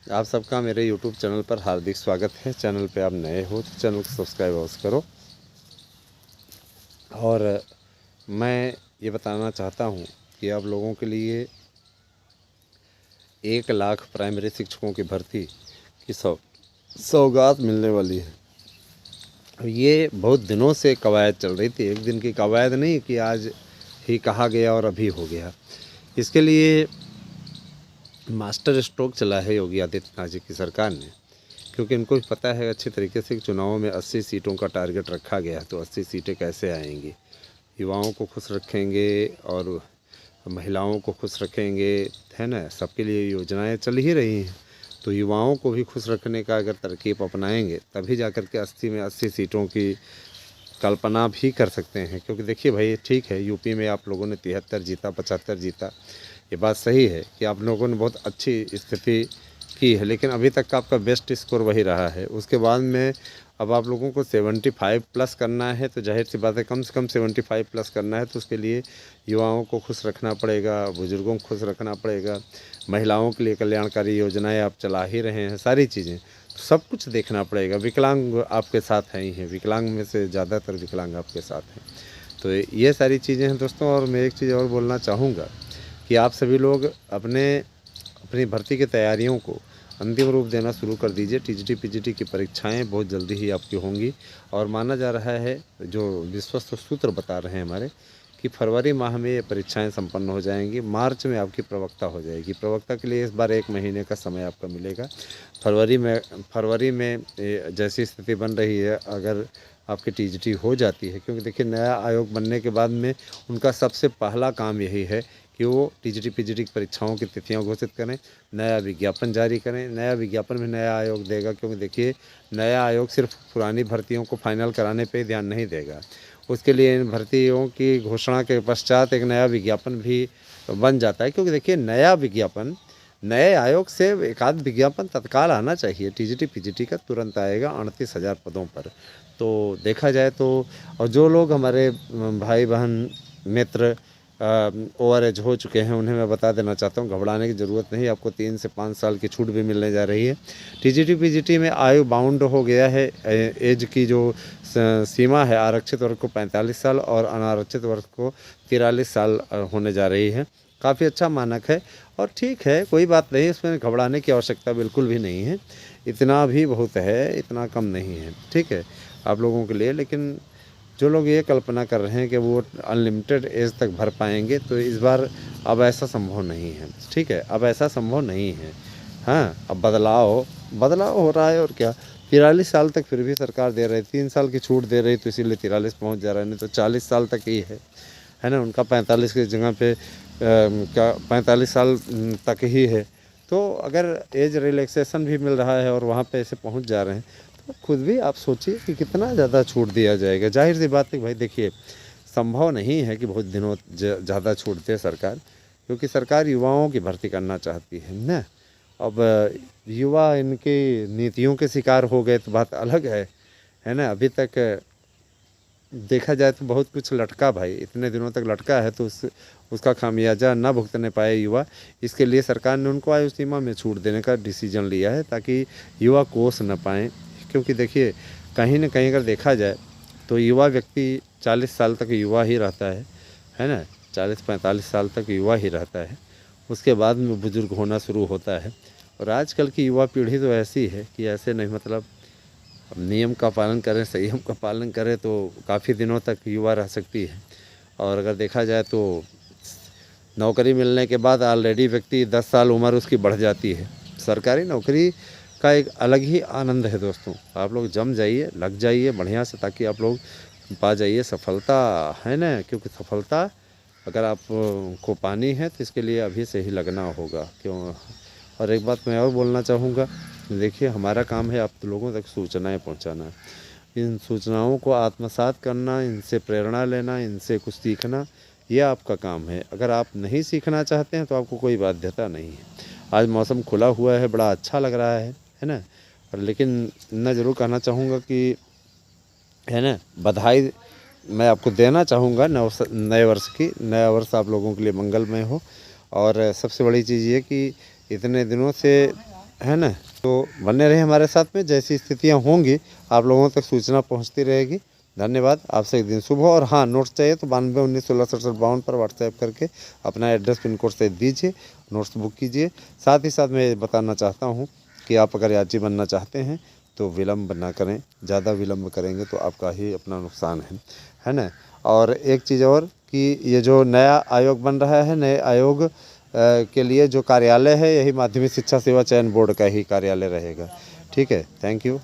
आप सबका मेरे यूट्यूब चैनल पर हार्दिक स्वागत है। चैनल पे आप नए हो तो चैनल को सब्सक्राइब अवश्य करो। और मैं ये बताना चाहता हूँ कि आप लोगों के लिए 1 लाख प्राइमरी शिक्षकों की भर्ती की सौगात मिलने वाली है। ये बहुत दिनों से कवायद चल रही थी, एक दिन की कवायद नहीं कि आज ही कहा गया और अभी हो गया। इसके लिए मास्टर स्ट्रोक चला है योगी आदित्यनाथ जी की सरकार ने, क्योंकि इनको भी पता है अच्छी तरीके से चुनावों में 80 सीटों का टारगेट रखा गया है। तो 80 सीटें कैसे आएंगी, युवाओं को खुश रखेंगे और महिलाओं को खुश रखेंगे, है ना। सबके लिए योजनाएं चल ही रही हैं, तो युवाओं को भी खुश रखने का अगर तरकीब अपनाएंगे तभी जाकर के 80 सीटों की कल्पना भी कर सकते हैं। क्योंकि देखिए भाई, ठीक है, यूपी में आप लोगों ने 73 जीता, 75 जीता, ये बात सही है कि आप लोगों ने बहुत अच्छी स्थिति की है, लेकिन अभी तक का आपका बेस्ट स्कोर वही रहा है। उसके बाद में अब आप लोगों को 75 प्लस करना है, तो जाहिर सी बात है कम से कम 75 प्लस करना है। तो उसके लिए युवाओं को खुश रखना पड़ेगा, बुज़ुर्गों को खुश रखना पड़ेगा, महिलाओं के लिए कल्याणकारी योजनाएं आप चला ही रहे हैं, सारी चीज़ें, तो सब कुछ देखना पड़ेगा। विकलांग आपके साथ हैं ही हैं, विकलांग में से ज़्यादातर विकलांग आपके साथ हैं। तो ये सारी चीज़ें हैं दोस्तों। और मैं एक चीज़ और बोलना चाहूँगा कि आप सभी लोग अपनी भर्ती की तैयारियों को अंतिम रूप देना शुरू कर दीजिए। टीजीटी पीजीटी की परीक्षाएं बहुत जल्दी ही आपकी होंगी, और माना जा रहा है, जो विश्वस्त सूत्र बता रहे हैं हमारे, कि फरवरी माह में ये परीक्षाएं संपन्न हो जाएंगी। मार्च में आपकी प्रवक्ता हो जाएगी। प्रवक्ता के लिए इस बार 1 महीने का समय आपका मिलेगा। फरवरी में जैसी स्थिति बन रही है, अगर आपकी टीजीटी हो जाती है, क्योंकि देखिए नया आयोग बनने के बाद में उनका सबसे पहला काम यही है कि वो टीजीटी पीजीटी की परीक्षाओं की तिथियां घोषित करें, नया विज्ञापन जारी करें। नया विज्ञापन भी नया आयोग देगा, क्योंकि देखिए नया आयोग सिर्फ पुरानी भर्तियों को फाइनल कराने पे ध्यान नहीं देगा। उसके लिए इन भर्तियों की घोषणा के पश्चात एक नया विज्ञापन भी बन जाता है, क्योंकि देखिए नया विज्ञापन, नए आयोग से एक आध विज्ञापन तत्काल आना चाहिए। टीजीटी पीजीटी का तुरंत आएगा 38,000 पदों पर। तो देखा जाए तो, और जो लोग हमारे भाई बहन मित्र ओवर एज हो चुके हैं, उन्हें मैं बता देना चाहता हूँ, घबराने की ज़रूरत नहीं। आपको 3 से 5 साल की छूट भी मिलने जा रही है। टीजीटी पीजीटी में आयु बाउंड हो गया है, एज की जो सीमा है, आरक्षित वर्ग को 45 साल और अनारक्षित वर्ग को 43 साल होने जा रही है। काफ़ी अच्छा मानक है, और ठीक है, कोई बात नहीं, इसमें घबराने की आवश्यकता बिल्कुल भी नहीं है। इतना भी बहुत है, इतना कम नहीं है, ठीक है, आप लोगों के लिए। लेकिन जो लोग ये कल्पना कर रहे हैं कि वो अनलिमिटेड एज तक भर पाएंगे, तो इस बार अब ऐसा संभव नहीं है, ठीक है, अब ऐसा संभव नहीं है। हाँ, अब बदलाव हो रहा है, और क्या, 43 साल तक फिर भी सरकार दे रही, 3 साल की छूट दे रही, तो इसीलिए 43 पहुंच जा रहा है। नहीं तो 40 साल तक ही है ना। उनका 45 की जगह पे क्या 45 साल तक ही है। तो अगर एज रिलैक्सेशन भी मिल रहा है और वहाँ पे ऐसे पहुँच जा रहे हैं, तो खुद भी आप सोचिए कि कितना ज़्यादा छूट दिया जाएगा। जाहिर सी बात है भाई, देखिए संभव नहीं है कि बहुत दिनों ज़्यादा छूट दे सरकार, क्योंकि सरकार युवाओं की भर्ती करना चाहती है ना। अब युवा इनकी नीतियों के शिकार हो गए तो बात अलग है ना। अभी तक देखा जाए तो बहुत कुछ लटका भाई, इतने दिनों तक लटका है, तो उसका खामियाजा ना भुगतने पाए युवा। इसके लिए सरकार ने उनको आयु सीमा में छूट देने का डिसीजन लिया है, ताकि युवा कोस न पाएँ। क्योंकि देखिए कहीं ना कहीं अगर देखा जाए तो युवा व्यक्ति 40 साल तक युवा ही रहता है ना। 40-45 साल तक युवा ही रहता है, उसके बाद में बुज़ुर्ग होना शुरू होता है। और आजकल की युवा पीढ़ी तो ऐसी है कि ऐसे नहीं, मतलब नियम का पालन करें, संयम का पालन करें, तो काफ़ी दिनों तक युवा रह सकती है। और अगर देखा जाए तो नौकरी मिलने के बाद ऑलरेडी व्यक्ति 10 साल उम्र उसकी बढ़ जाती है। सरकारी नौकरी का एक अलग ही आनंद है दोस्तों। आप लोग जम जाइए, लग जाइए बढ़िया से, ताकि आप लोग पा जाइए सफलता, है ना। क्योंकि सफलता अगर आप को पानी है तो इसके लिए अभी से ही लगना होगा, क्यों। और एक बात मैं और बोलना चाहूँगा, देखिए हमारा काम है आप लोगों तक सूचनाएं पहुंचाना, इन सूचनाओं को आत्मसात करना, इनसे प्रेरणा लेना, इनसे कुछ सीखना, ये आपका काम है। अगर आप नहीं सीखना चाहते हैं तो आपको कोई बाध्यता नहीं है। आज मौसम खुला हुआ है, बड़ा अच्छा लग रहा है ना। और लेकिन मैं ज़रूर कहना चाहूँगा कि, है ना, बधाई मैं आपको देना चाहूँगा नए वर्ष की। नया वर्ष आप लोगों के लिए मंगलमय हो। और सबसे बड़ी चीज़ ये कि इतने दिनों से है ना। तो बने रहे हमारे साथ में, जैसी स्थितियाँ होंगी आप लोगों तक सूचना पहुंचती रहेगी। धन्यवाद, आपसे एक दिन शुभ हो। और हाँ, नोट्स चाहिए तो 9219166752 पर व्हाट्सएप करके अपना एड्रेस पिन कोड से दीजिए, नोट्स बुक कीजिए। साथ ही साथ मैं बताना चाहता हूँ कि आप अगर यात्री बनना चाहते हैं तो विलम्ब ना करें, ज़्यादा विलम्ब करेंगे तो आपका ही अपना नुकसान है ना। और एक चीज़ और कि ये जो नया आयोग बन रहा है, नए आयोग के लिए जो कार्यालय है यही माध्यमिक शिक्षा सेवा चयन बोर्ड का ही कार्यालय रहेगा। ठीक है, थैंक यू।